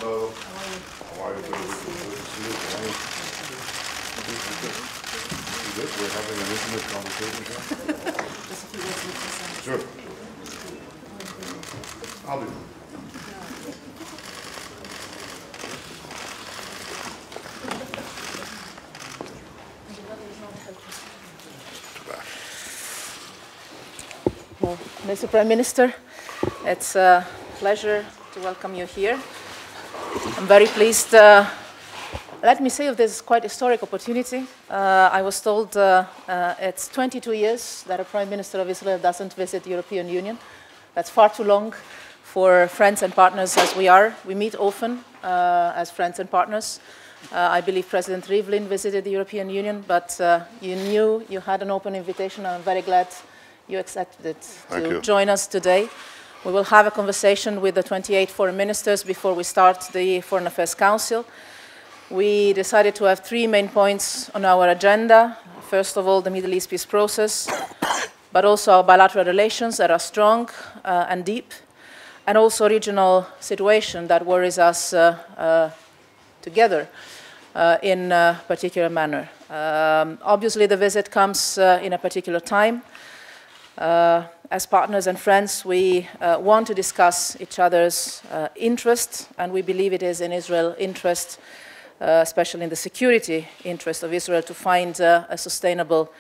Hello. How are you? Good to see you. How are you? Good. We're having an intimate conversation here. Sure. I'll be. Well, Mr. Prime Minister, it's a pleasure to welcome you here. I'm very pleased. Let me say this is quite a historic opportunity. I was told it's 22 years that a Prime Minister of Israel doesn't visit the European Union. That's far too long for friends and partners as we are. We meet often as friends and partners. I believe President Rivlin visited the European Union, but you knew you had an open invitation. I'm very glad you accepted to join us today. We will have a conversation with the 28 foreign ministers before we start the Foreign Affairs Council. We decided to have three main points on our agenda. First of all, the Middle East peace process, but also our bilateral relations that are strong and deep, and also regional situation that worries us together in a particular manner. Obviously, the visit comes in a particular time. As partners and friends, we want to discuss each other's interests, and we believe it is in Israel's interest, especially in the security interest of Israel, to find a sustainable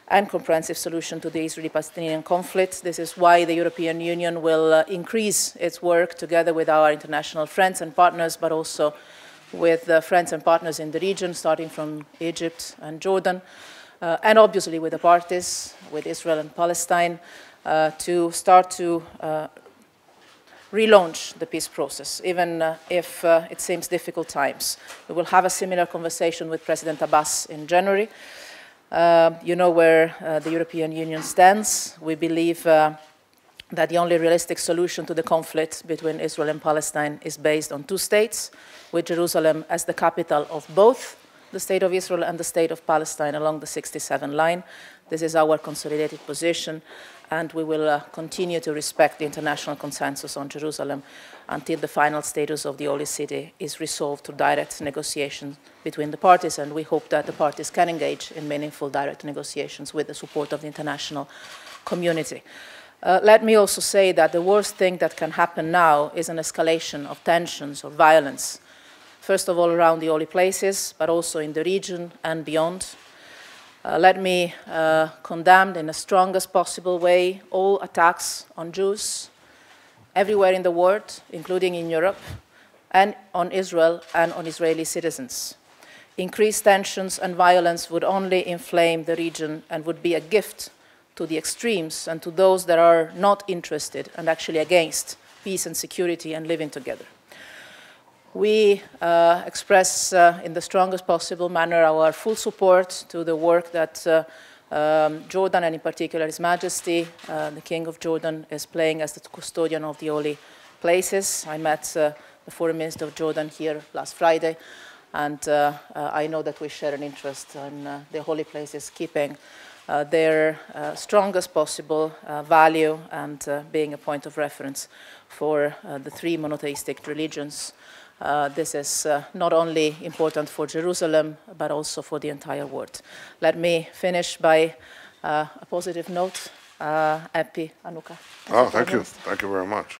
and comprehensive solution to the Israeli-Palestinian conflict. This is why the European Union will increase its work together with our international friends and partners, but also with friends and partners in the region, starting from Egypt and Jordan, and obviously with the parties, with Israel and Palestine, to start to relaunch the peace process, even if it seems difficult times. We will have a similar conversation with President Abbas in January. You know where the European Union stands. We believe that the only realistic solution to the conflict between Israel and Palestine is based on two states, with Jerusalem as the capital of both the State of Israel and the State of Palestine along the 67 line. This is our consolidated position, and we will continue to respect the international consensus on Jerusalem until the final status of the Holy City is resolved through direct negotiations between the parties, and we hope that the parties can engage in meaningful direct negotiations with the support of the international community. Let me also say that the worst thing that can happen now is an escalation of tensions or violence, first of all around the holy places, but also in the region and beyond. Let me condemn in the strongest possible way all attacks on Jews everywhere in the world, including in Europe, and on Israel and on Israeli citizens. Increased tensions and violence would only inflame the region and would be a gift to the extremes and to those that are not interested and actually against peace and security and living together. We express in the strongest possible manner our full support to the work that Jordan, and in particular His Majesty, the King of Jordan, is playing as the custodian of the holy places. I met the Foreign Minister of Jordan here last Friday, and I know that we share an interest in the holy places keeping their strongest possible value and being a point of reference for the three monotheistic religions. This is not only important for Jerusalem, but also for the entire world. Let me finish by a positive note. Happy Hanukkah. Oh, thank you. Thank you very much.